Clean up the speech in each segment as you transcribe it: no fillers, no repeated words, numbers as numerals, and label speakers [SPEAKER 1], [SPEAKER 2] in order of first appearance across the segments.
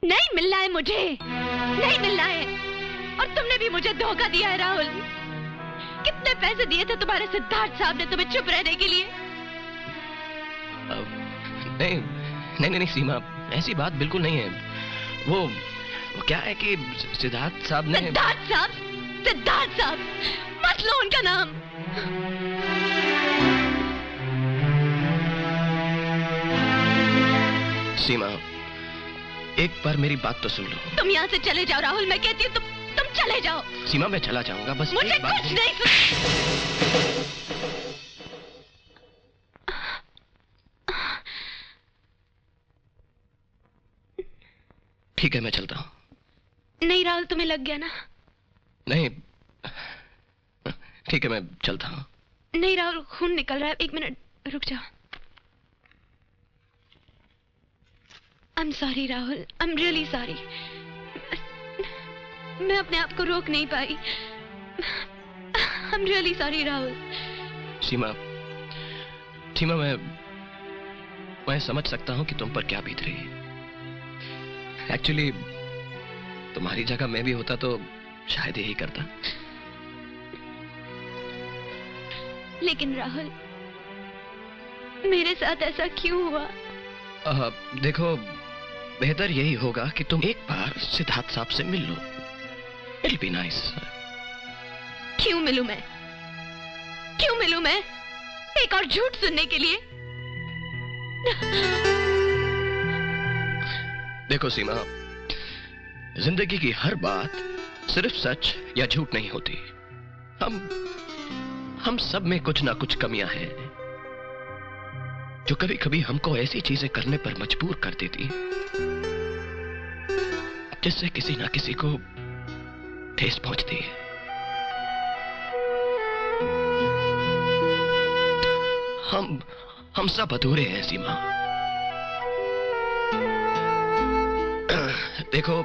[SPEAKER 1] नहीं मिलना है मुझे, नहीं मिलना है। और तुमने भी मुझे धोखा दिया है राहुल। कितने पैसे दिए थे तुम्हारे सिद्धार्थ साहब ने तुम्हें चुप रहने के लिए?
[SPEAKER 2] नहीं नहीं नहीं सीमा, ऐसी बात बिल्कुल नहीं है। वो क्या है कि सिद्धार्थ साहब ने...
[SPEAKER 1] सिद्धार्थ साहब, सिद्धार्थ साहब, मत लो उनका नाम।
[SPEAKER 2] सीमा, एक बार मेरी बात तो सुन लो।
[SPEAKER 1] तुम यहाँ से चले जाओ राहुल, मैं कहती हूँ तुम चले जाओ।
[SPEAKER 2] सीमा मैं चला जाऊंगा, बस
[SPEAKER 1] मुझे
[SPEAKER 2] एक बात
[SPEAKER 1] कुछ नहीं सुन।
[SPEAKER 2] ठीक है मैं चलता हूँ।
[SPEAKER 1] नहीं राहुल, तुम्हें लग गया ना?
[SPEAKER 2] नहीं ठीक है मैं चलता हूँ।
[SPEAKER 1] नहीं राहुल, खून निकल रहा है। एक मिनट रुक जाओ। I'm sorry Rahul, I'm really sorry। मैं अपने आप को रोक नहीं पाई। I'm really sorry Rahul.
[SPEAKER 2] सीमा, सीमा मैं समझ सकता हूँ कि तुम पर क्या बीत रही है। एक्चुअली तुम्हारी जगह मैं भी होता तो शायद यही करता।
[SPEAKER 1] लेकिन राहुल, मेरे साथ ऐसा क्यों हुआ?
[SPEAKER 2] देखो, बेहतर यही होगा कि तुम एक बार सिद्धार्थ साहब से मिल लो। It'll be nice।
[SPEAKER 1] क्यों मिलूं मैं? क्यों मिलूं मैं? एक और झूठ सुनने के लिए?
[SPEAKER 2] देखो सीमा, जिंदगी की हर बात सिर्फ सच या झूठ नहीं होती। हम सब में कुछ ना कुछ कमियां हैं जो कभी कभी हमको ऐसी चीजें करने पर मजबूर कर देती जिससे किसी ना किसी को ठेस पहुंचती है। हम सब अधूरे हैं सीमा। देखो,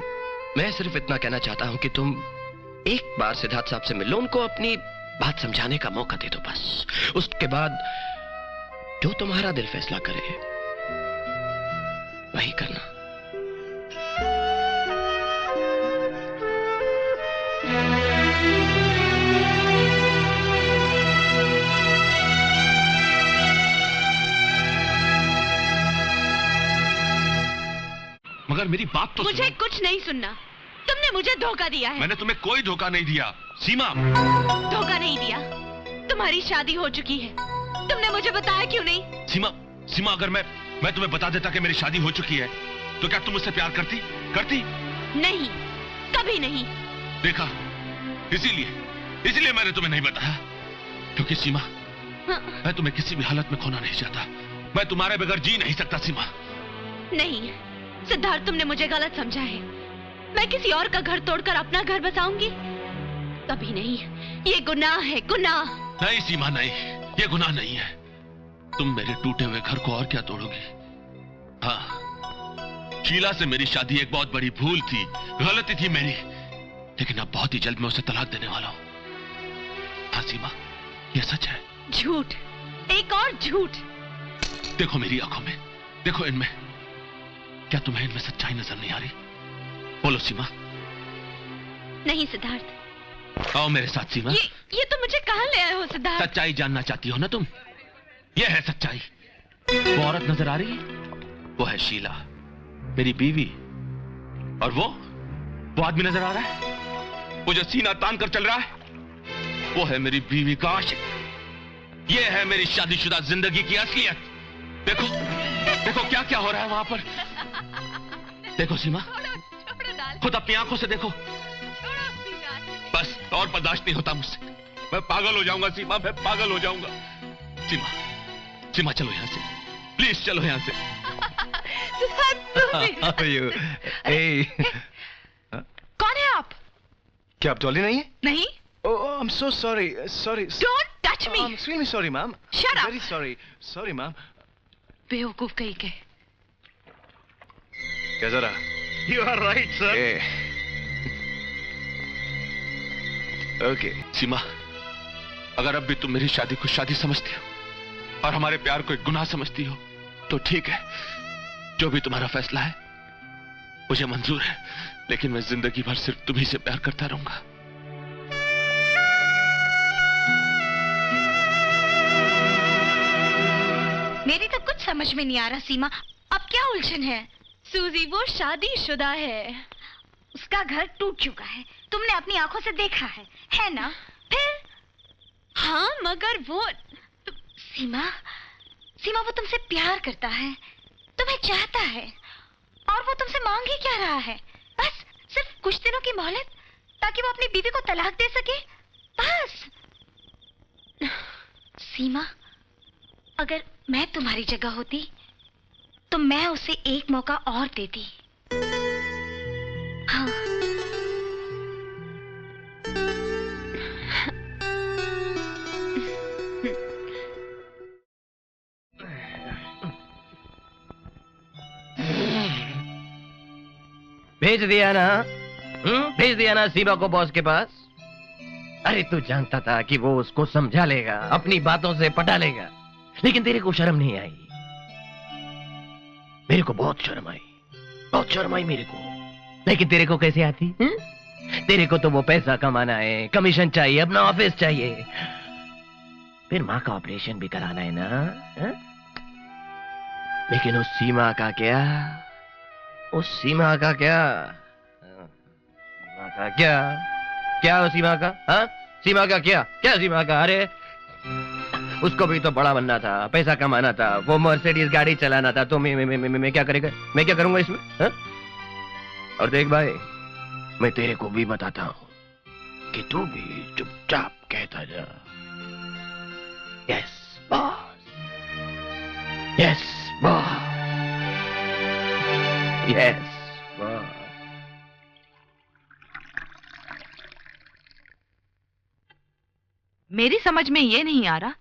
[SPEAKER 2] मैं सिर्फ इतना कहना चाहता हूं कि तुम एक बार सिद्धार्थ साहब से मिलो, उनको अपनी बात समझाने का मौका दे दो बस। उसके बाद जो तुम्हारा दिल फैसला करे वही करना।
[SPEAKER 3] मगर मेरी बात तो
[SPEAKER 1] मुझे कुछ नहीं सुनना। तुमने मुझे धोखा दिया है।
[SPEAKER 3] मैंने तुम्हें कोई धोखा नहीं दिया सीमा।
[SPEAKER 1] धोखा नहीं दिया। तुम्हारी शादी हो चुकी है। तुमने मुझे बताया क्यों नहीं?
[SPEAKER 3] सीमा, अगर मैं तुम्हें बता देता कि मेरी शादी हो चुकी है तो क्या तुम मुझसे प्यार करती?
[SPEAKER 1] नहीं, कभी नहीं।
[SPEAKER 3] देखा, इसीलिए मैंने तुम्हें नहीं बताया, क्योंकि सीमा, मैं तुम्हें किसी भी हालत में खोना नहीं चाहता। मैं तुम्हारे बगैर जी नहीं सकता सीमा।
[SPEAKER 1] नहीं सिद्धार्थ, तुमने मुझे गलत समझा है। मैं किसी और का घर तोड़कर अपना घर बसाऊंगी? कभी नहीं। ये गुनाह है, गुनाह।
[SPEAKER 3] नहीं सीमा, नहीं, ये गुनाह नहीं है। तुम मेरे टूटे हुए घर को और क्या तोड़ोगी? हाँ, शीला से मेरी शादी एक बहुत बड़ी भूल थी, गलती थी मेरी, लेकिन अब बहुत ही जल्द मैं उसे तलाक देने वाला हूं। हाँ सीमा, ये सच है।
[SPEAKER 1] झूठ, एक और झूठ।
[SPEAKER 3] देखो मेरी आंखों में, देखो इनमें। क्या तुम्हें इनमें सच्चाई नजर नहीं आ रही? बोलो सीमा।
[SPEAKER 1] नहीं सिद्धार्थ।
[SPEAKER 3] आओ मेरे साथ सीमा।
[SPEAKER 1] ये तुम मुझे कहां ले आए हो सिद्धार्थ?
[SPEAKER 3] सच्चाई जानना चाहती हो ना तुम? ये है सच्चाई। वो औरत नजर आ रही है? वो है शीला, मेरी बीवी। और वो आदमी नजर आ रहा है, वो जो सीना तान कर चल रहा है, वो है मेरी बीवी का आशिक। ये है मेरी शादीशुदा जिंदगी की असलियत। देखो क्या क्या हो रहा है वहां पर। देखो सीमा, खुद अपनी आंखों से देखो। बस और बर्दाश्त नहीं होता मुझसे। मैं पागल हो जाऊंगा सीमा, मैं पागल हो जाऊंगा। सीमा चलो यहाँ से, प्लीज चलो यहाँ से।
[SPEAKER 1] कौन है आप?
[SPEAKER 4] क्या आप डॉली नहीं है?
[SPEAKER 1] नहीं।
[SPEAKER 4] Oh, I'm so sorry.
[SPEAKER 1] Don't touch me.
[SPEAKER 4] I'm extremely sorry, ma'am.
[SPEAKER 1] Shut up.
[SPEAKER 4] Very sorry, ma'am.
[SPEAKER 1] बेवकूफ कहीं के।
[SPEAKER 4] कैसा रहा?
[SPEAKER 3] You are right, sir.
[SPEAKER 4] Okay.
[SPEAKER 3] सीमा, अगर अब भी तुम मेरी शादी को शादी समझती हो और हमारे प्यार को एक गुनाह समझती हो तो ठीक है। जो भी तुम्हारा फैसला है मुझे मंजूर है, लेकिन मैं जिंदगी भर सिर्फ तुम्ही से प्यार करता रहूंगा।
[SPEAKER 1] मेरी तो कुछ समझ में नहीं आ रहा सीमा, अब क्या उलझन है? सूजी वो शादीशुदा है, उसका घर टूट चुका है, तुमने अपनी आंखों से देखा है ना? फिर हाँ, मगर वो सीमा वो तुमसे प्यार करता है, तुम्हें चाहता है, और वो तुमसे मांग ही क्या रहा है? बस सिर्फ कुछ दिनों की मोहलत, ताकि वो अपनी बीवी को तलाक दे सके, बस। सीमा, अगर मैं तुम्हारी जगह होती तो मैं उसे एक मौका और देती। हाँ।
[SPEAKER 2] भेज दिया ना? भेज दिया ना सीमा को बॉस के पास? अरे तू जानता था कि वो उसको समझा लेगा, अपनी बातों से पटा लेगा, लेकिन तेरे को शर्म नहीं आई। मेरे को बहुत शर्म आई मेरे को। लेकिन तेरे को कैसे आती? तेरे को तो वो पैसा कमाना है, कमीशन चाहिए, अपना ऑफिस चाहिए, फिर माँ का ऑपरेशन भी कराना है ना? लेकिन उस सीमा का क्या? उस सीमा का क्या? सीमा का क्या? क्या उस सीमा का? हाँ, सीमा का क्या? क्या सीमा का? अरे उसको भी तो बड़ा बनना था, पैसा कमाना था, वो मर्सिडीज गाड़ी चलाना था, तो मैं क्या करेगा? मैं क्या करूंगा इसमें? हा? और देख भाई, मैं तेरे को भी बताता हूँ कि तू भी चुपचाप कहता जा, yes boss, yes boss, yes boss.
[SPEAKER 5] मेरी समझ में ये नहीं आ रहा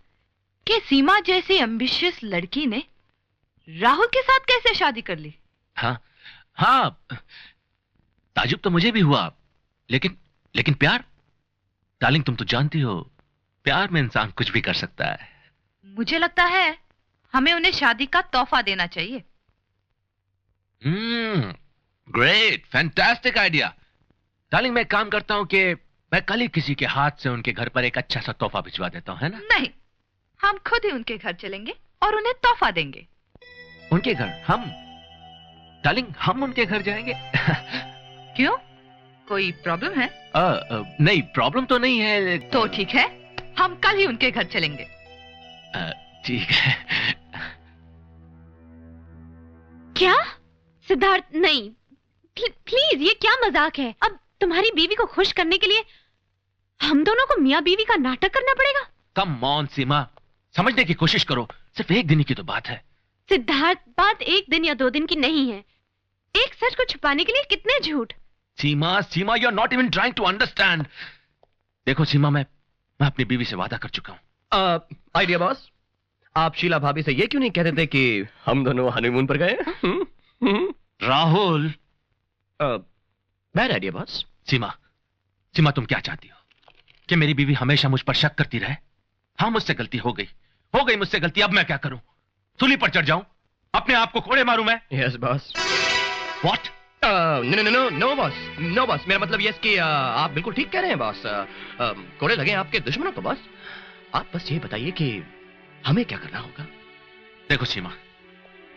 [SPEAKER 5] कि सीमा जैसी एम्बिशियस लड़की ने राहुल के साथ कैसे शादी कर ली।
[SPEAKER 3] हाँ, ताजुब तो मुझे भी हुआ, लेकिन प्यार, डार्लिंग तुम तो जानती हो, प्यार में इंसान कुछ भी कर सकता है।
[SPEAKER 5] मुझे लगता है हमें उन्हें शादी का तोहफा देना चाहिए।
[SPEAKER 3] Great, fantastic idea. डार्लिंग मैं काम करता हूं कि मैं कल ही किसी के हाथ से उनके घर पर एक अच्छा सा तोहफा भिजवा देता हूं, है ना?
[SPEAKER 5] नहीं, हम खुद ही उनके घर चलेंगे और उन्हें तोहफा देंगे।
[SPEAKER 3] उनके घर? हम? डार्लिंग हम उनके घर जाएंगे?
[SPEAKER 5] क्यों, कोई प्रॉब्लम है?
[SPEAKER 3] नहीं, प्रॉब्लम तो नहीं है।
[SPEAKER 5] तो ठीक है, हम कल ही उनके घर चलेंगे।
[SPEAKER 3] ठीक है।
[SPEAKER 1] क्या सिद्धार्थ? नहीं, प्लीज, ये क्या मजाक है? अब तुम्हारी बीवी को खुश करने के लिए हम दोनों को मियां बीवी का नाटक करना पड़ेगा?
[SPEAKER 3] कम ऑन सीमा, समझने की कोशिश करो, सिर्फ एक दिन की तो बात है।
[SPEAKER 1] सिद्धार्थ, बात एक दिन या 2 दिन की नहीं है। एक सच को छुपाने के लिए कितने झूठ।
[SPEAKER 3] Seema, you are not even trying to understand. देखो सीमा, मैं अपनी बीवी से वादा कर चुका हूं।
[SPEAKER 2] आइडिया बॉस, आप शीला भाभी से ये क्यों नहीं कहते थे कि हम दोनों हनीमून पर गए?
[SPEAKER 3] Rahul,
[SPEAKER 2] bad idea boss.
[SPEAKER 3] Seema तुम क्या चाहती हो कि मेरी बीवी हमेशा मुझ पर शक करती रहे? हाँ, मुझसे गलती हो गई मुझसे गलती। अब मैं क्या करूं? सूली पर चढ़ जाऊं? अपने आप को कोड़े मारूं मैं?
[SPEAKER 2] Yes boss.
[SPEAKER 3] What?
[SPEAKER 2] No boss, मेरा मतलब यस कि आप बिल्कुल ठीक कह रहे हैं बॉस। कोड़े लगे आपके दुश्मनों को बॉस। आप बस ये बताइए कि हमें क्या करना होगा?
[SPEAKER 3] देखो सीमा,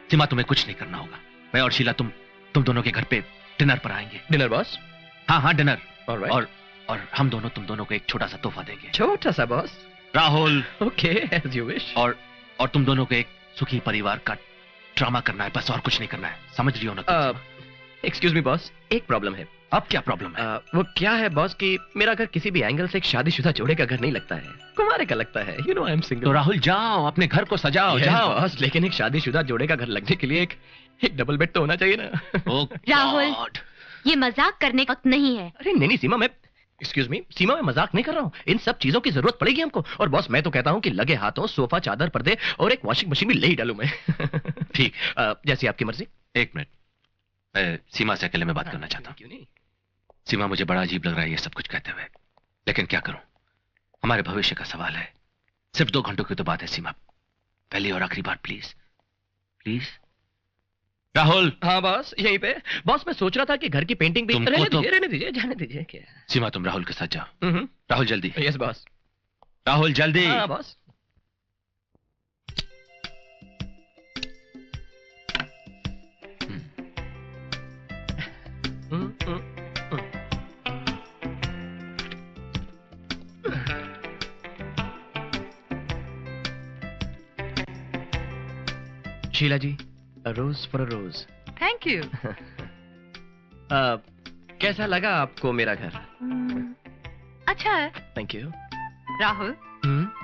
[SPEAKER 3] तुम्हें कुछ नहीं करना होगा। मैं और शीला तुम दोनों के घर पे डिनर पर आएंगे।
[SPEAKER 2] Dinner boss?
[SPEAKER 3] हाँ, डिनर।
[SPEAKER 2] Alright.
[SPEAKER 3] और हम दोनों तुम दोनों को एक छोटा सा तोहफा देंगे।
[SPEAKER 2] छोटा सा boss?
[SPEAKER 3] Rahul.
[SPEAKER 2] Okay, as you wish.
[SPEAKER 3] और तुम दोनों को एक सुखी परिवार का ड्रामा करना है, बस और कुछ नहीं करना है। समझ रही हो ना?
[SPEAKER 2] एक्सक्यूज मी बॉस, एक प्रॉब्लम है।
[SPEAKER 3] अब क्या प्रॉब्लम है?
[SPEAKER 2] वो क्या है बॉस कि मेरा घर किसी भी एंगल से एक शादीशुदा जोड़े का घर नहीं लगता है, कुमारे का लगता है। I am single.
[SPEAKER 3] तो राहुल जाओ, अपने घर को सजाओ। जाओ
[SPEAKER 2] बॉस, लेकिन एक शादीशुदा जोड़े का घर लगने के लिए एक डबल बेड तो होना चाहिए ना।
[SPEAKER 1] राहुल, ये मजाक करने का वक्त नहीं है।
[SPEAKER 2] अरे नहीं सीमा, मैं एक्सक्यूज मी सीमा, मैं मजाक नहीं कर रहा हूँ। इन सब चीजों की जरूरत पड़ेगी हमको। और बॉस मैं तो कहता हूँ कि लगे हाथों सोफा, चादर, पर्दे और एक वॉशिंग मशीन भी ले ही डालूं मैं।
[SPEAKER 3] ठीक,
[SPEAKER 2] जैसी आपकी मर्जी।
[SPEAKER 3] एक मिनट, मैं सीमा से अकेले में बात करना चाहता हूँ।
[SPEAKER 2] क्यों नहीं?
[SPEAKER 3] सीमा, मुझे बड़ा अजीब लग रहा है ये सब कुछ कहते हुए, लेकिन क्या करूं, हमारे भविष्य का सवाल है। सिर्फ 2 घंटों की तो बात है सीमा, पहली और आखिरी बार प्लीज, प्लीज राहुल,
[SPEAKER 2] हाँ बॉस, यहीं पे। बॉस, मैं सोच रहा था कि घर की पेंटिंग भी रहने दीजिए, जाने दीजिए। क्या?
[SPEAKER 3] सीमा, तुम राहुल के साथ जाओ। राहुल जल्दी।
[SPEAKER 2] Yes boss.
[SPEAKER 3] राहुल जल्दी।
[SPEAKER 2] हाँ boss. Sheela ji, a rose for a rose.
[SPEAKER 5] Thank you.
[SPEAKER 2] कैसा लगा आपको मेरा घर?
[SPEAKER 5] अच्छा है।
[SPEAKER 2] Thank you.
[SPEAKER 5] राहुल,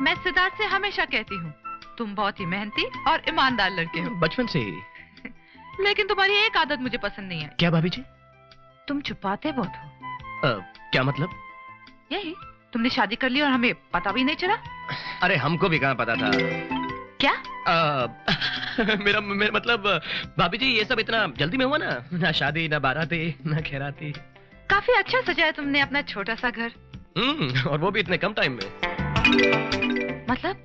[SPEAKER 5] मैं सिद्धार्थ से हमेशा कहती हूँ, तुम बहुत ही मेहनती और ईमानदार लड़के हो।
[SPEAKER 2] बचपन से ही।
[SPEAKER 5] लेकिन तुम्हारी एक आदत मुझे पसंद नहीं है।
[SPEAKER 2] क्या भाभी जी?
[SPEAKER 5] तुम छुपाते बहुत हो।
[SPEAKER 2] क्या मतलब?
[SPEAKER 5] यही, तुमने शादी कर ली और हमें पता भी नहीं चला।
[SPEAKER 2] अरे हमको भी कहाँ पता था।
[SPEAKER 5] क्या?
[SPEAKER 2] मेरा मतलब भाभी जी, ये सब इतना जल्दी में हुआ ना शादी, ना बाराती, ना खैराती।
[SPEAKER 5] काफी अच्छा सजाया तुमने अपना छोटा सा घर।
[SPEAKER 2] और वो भी इतने कम टाइम में।
[SPEAKER 5] मतलब?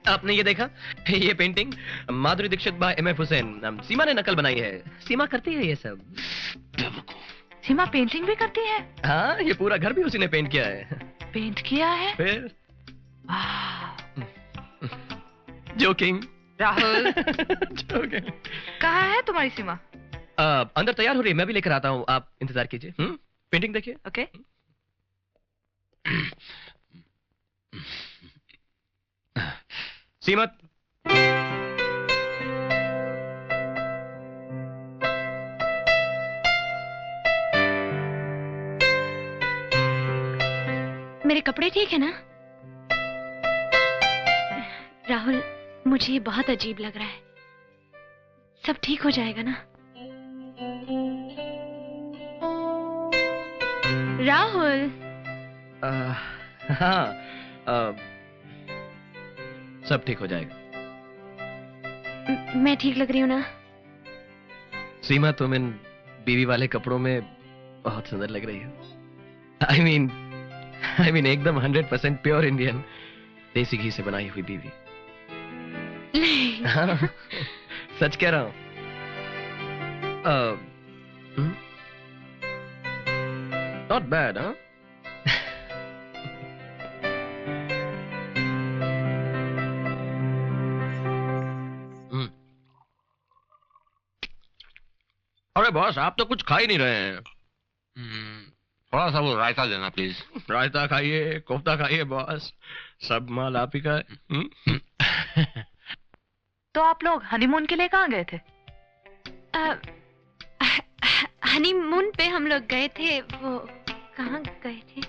[SPEAKER 2] आपने ये देखा, ये painting Madhuri Dixit by M F Hussain, Seema ने नकल बनाई है। सीमा करती है ये सब।
[SPEAKER 5] सीमा पेंटिंग भी करती है?
[SPEAKER 2] हाँ, ये पूरा घर भी उसी ने पेंट किया है।
[SPEAKER 5] पेंट किया है?
[SPEAKER 2] फिर जोकिंग।
[SPEAKER 5] राहुल,
[SPEAKER 2] जोकिंग।
[SPEAKER 5] कहाँ है तुम्हारी सीमा?
[SPEAKER 2] अंदर तैयार हो रही है, मैं भी लेकर आता हूँ, आप इंतजार कीजिए। पेंटिंग देखिए।
[SPEAKER 5] ओके।
[SPEAKER 2] सीमा,
[SPEAKER 1] मेरे कपड़े ठीक है ना? राहुल, मुझे ये बहुत अजीब लग रहा है। सब ठीक हो जाएगा ना? राहुल।
[SPEAKER 2] हाँ, सब ठीक हो जाएगा।
[SPEAKER 1] मैं ठीक लग रही हूँ ना?
[SPEAKER 2] सीमा, तुम इन बीवी वाले कपड़ों में बहुत सुंदर लग रही हो। आई मीन एकदम 100% प्योर इंडियन, देसी घी से बनाई हुई बीवी। हाँ, सच कह रहा हूँ। नॉट बैड, हाँ? अरे बॉस, आप तो कुछ खा ही नहीं रहे हैं।
[SPEAKER 3] थोड़ा सा वो रायता देना प्लीज।
[SPEAKER 2] रायता खाइए, कोफ्ता खाइए बॉस, सब माल आप ही का है।
[SPEAKER 5] तो आप लोग हनीमून के लिए कहाँ गए थे?
[SPEAKER 1] हनीमून पे हम लोग गए थे। वो कहाँ गए थे?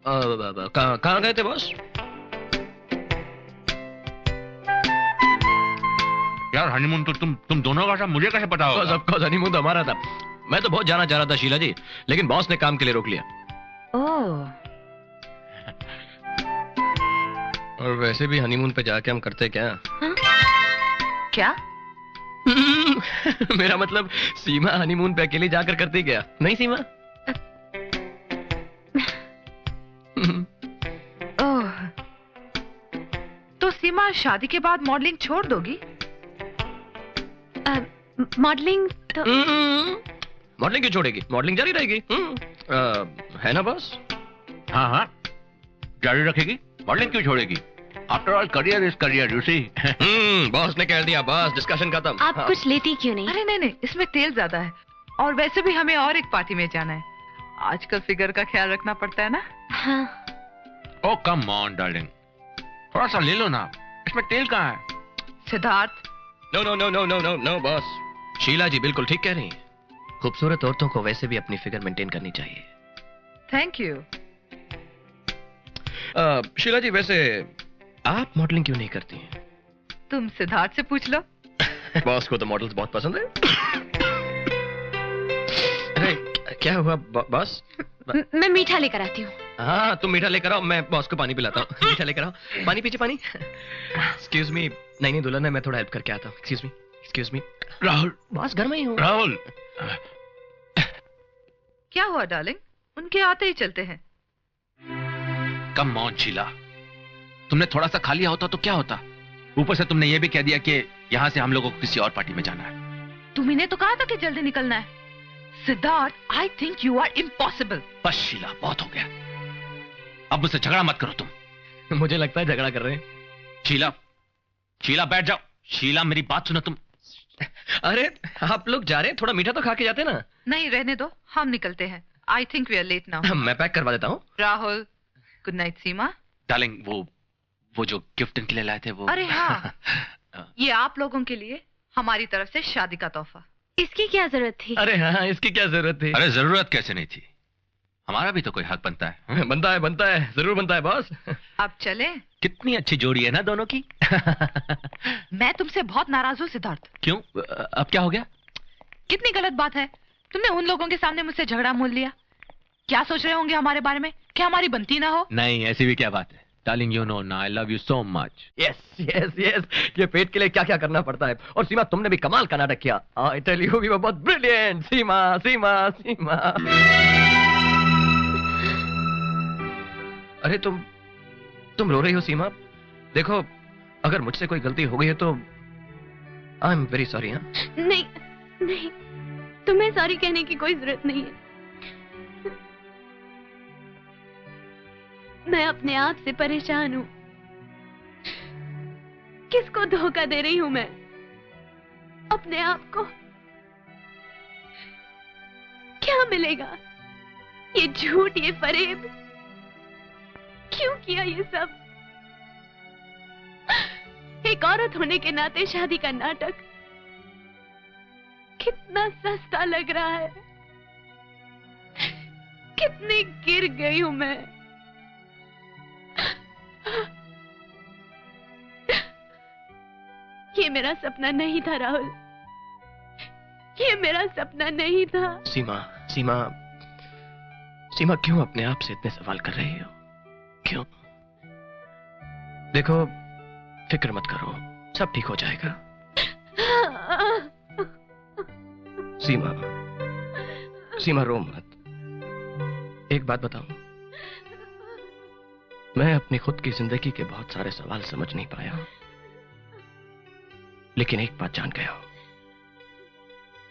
[SPEAKER 2] कहाँ गए थे बॉस?
[SPEAKER 3] यार हनीमून तो तुम दोनों का था, मुझे कैसे पता होगा?
[SPEAKER 2] सबका हनीमून तो हमारा था। मैं तो बहुत जाना चाह रहा था शीला जी, लेकिन बॉस ने काम के लिए रोक लिया।
[SPEAKER 5] ओह।
[SPEAKER 2] और वैसे भी हनीमून पे जाके हम करते क्या?
[SPEAKER 1] हाँ?
[SPEAKER 5] क्या?
[SPEAKER 2] मेरा मतलब सीमा हनीमून पे अकेली जाकर करती क्या? नहीं सीमा?
[SPEAKER 5] ओह। तो सीमा शादी के बाद मॉडलिंग छोड़ दोगी?
[SPEAKER 1] मॉडलिंग तो
[SPEAKER 2] मॉडलिंग क्यों छोड़ेगी? मॉडलिंग जारी रहेगी। है ना बॉस?
[SPEAKER 3] हाँ हाँ, जारी रखेगी। मॉडलिंग क्यों छोड़ेगी? After all career is career, you see.
[SPEAKER 2] Boss ने कह दिया, बस डिस्कशन खत्म।
[SPEAKER 1] आप कुछ लेती क्यों नहीं?
[SPEAKER 5] अरे नहीं, इसमें तेल ज्यादा है और वैसे भी हमें और एक पार्टी में जाना है। आजकल फिगर का ख्याल रखना पड़ता है ना।
[SPEAKER 1] हाँ।
[SPEAKER 3] ओ कम ऑन डार्लिंग, थोड़ा सा ले लो ना, इसमें तेल कहाँ है?
[SPEAKER 5] Siddharth.
[SPEAKER 2] No no no no no no no boss, Sheela ji बिल्कुल ठीक कह रही हैं। खूबसूरत औरतों को वैसे भी अपनी फिगर मेंटेन करनी चाहिए।
[SPEAKER 5] Thank you.
[SPEAKER 2] शीला जी, वैसे आप मॉडलिंग क्यों नहीं करती हैं?
[SPEAKER 5] तुम सिद्धार्थ से पूछ लो।
[SPEAKER 2] बॉस को तो मॉडल्स बहुत पसंद है। अरे क्या हुआ बॉस?
[SPEAKER 1] मैं मीठा लेकर आती हूँ।
[SPEAKER 2] हाँ, तुम मीठा लेकर आओ, मैं बॉस को पानी पिलाता हूँ। मीठा लेकर आओ, पानी पीछे पानी। एक्सक्यूज मी, नहीं दुल्हन है, मैं थोड़ा हेल्प करके आता हूँ। Excuse me.
[SPEAKER 3] राहुल,
[SPEAKER 2] बॉस घर में ही हूँ।
[SPEAKER 3] राहुल।
[SPEAKER 5] क्या हुआ डार्लिंग? उनके आते ही चलते हैं।
[SPEAKER 3] कम ऑन शीला, तुमने थोड़ा सा खा लिया होता तो क्या होता? ऊपर से तुमने ये भी कह दिया कि यहाँ से हम लोगों को किसी और पार्टी में जाना है।
[SPEAKER 5] तुम्ही तो कहा था कि जल्दी निकलना है। Siddharth, I think you are impossible.
[SPEAKER 3] बस शीला, बहुत हो गया। अब मुझसे झगड़ा मत करो तुम।
[SPEAKER 2] मुझे लगता है झगड़ा कर रहे हैं।
[SPEAKER 3] शीला, शीला बैठ जाओ। शीला मेरी बात सुनो तुम।
[SPEAKER 2] अरे आप लोग जा रहे हैं, थोड़ा मीठा तो खा के जाते ना।
[SPEAKER 5] नहीं, रहने दो, हम निकलते हैं। I think we are late now.
[SPEAKER 2] मैं पैक करवा देता हूँ।
[SPEAKER 5] Rahul, good night. Seema,
[SPEAKER 3] darling, वो जो गिफ्ट इनके लिए लाए थे वो।
[SPEAKER 5] अरे हाँ, ये आप लोगों के लिए हमारी तरफ से शादी का तोहफा।
[SPEAKER 1] इसकी क्या जरूरत थी?
[SPEAKER 2] अरे हाँ, इसकी क्या जरूरत थी?
[SPEAKER 3] अरे जरूरत कैसे नहीं थी, हमारा भी तो कोई हक बनता है।
[SPEAKER 2] बनता है, जरूर बनता है बॉस।
[SPEAKER 5] अब चले?
[SPEAKER 3] कितनी अच्छी जोड़ी है ना दोनों की।
[SPEAKER 5] मैं तुमसे बहुत नाराज हूँ सिद्धार्थ।
[SPEAKER 3] क्यों, अब क्या हो गया?
[SPEAKER 5] कितनी गलत बात है, तुमने उन लोगों के सामने मुझसे झगड़ा मोल लिया। क्या सोच रहे होंगे हमारे बारे में, क्या हमारी बनती ना हो?
[SPEAKER 3] नहीं, ऐसी भी क्या बात है। डार्लिंग, यू नो ना, I love you so much.
[SPEAKER 2] Yes yes yes, ये पेट के लिए क्या क्या करना पड़ता है। और सीमा, तुमने भी कमाल का नाटक किया। I tell you, we were बहुत ब्रिलियंट। सीमा सीमा सीमा। अरे तुम रो रही हो सीमा? देखो, अगर मुझसे कोई गलती हो गई है तो आई एम वेरी सॉरी। हाँ,
[SPEAKER 1] नहीं नहीं, तुम्हें सॉरी कहने की कोई जरूरत नहीं है। मैं अपने आप से परेशान हूँ। किसको धोखा दे रही हूँ मैं? अपने आप को। क्या मिलेगा? ये झूठ, ये फरेब। क्यों किया ये सब? एक औरत होने के नाते शादी का नाटक कितना सस्ता लग रहा है। कितनी गिर गई हूं मैं। ये मेरा सपना नहीं था राहुल, ये मेरा सपना नहीं था।
[SPEAKER 2] सीमा सीमा सीमा, क्यों अपने आप से इतने सवाल कर रही हो? क्यों? देखो, फिक्र मत करो, सब ठीक हो जाएगा। सीमा सीमा, रो मत। एक बात बताऊं, मैं अपनी खुद की जिंदगी के बहुत सारे सवाल समझ नहीं पाया, लेकिन एक बात जान गया हूं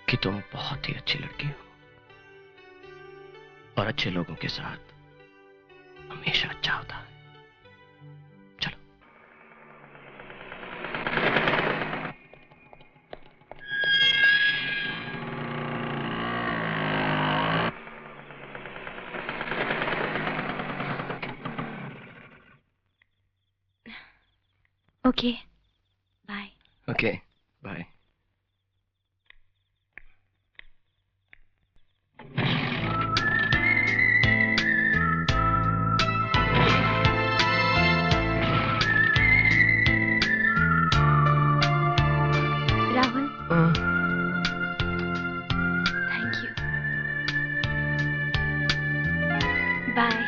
[SPEAKER 2] कि तुम बहुत ही अच्छी लड़की हो और अच्छे लोगों के साथ हमेशा अच्छा होता है। चलो।
[SPEAKER 1] Okay, bye.
[SPEAKER 2] Okay, bye.
[SPEAKER 1] Rahul, thank you. Bye.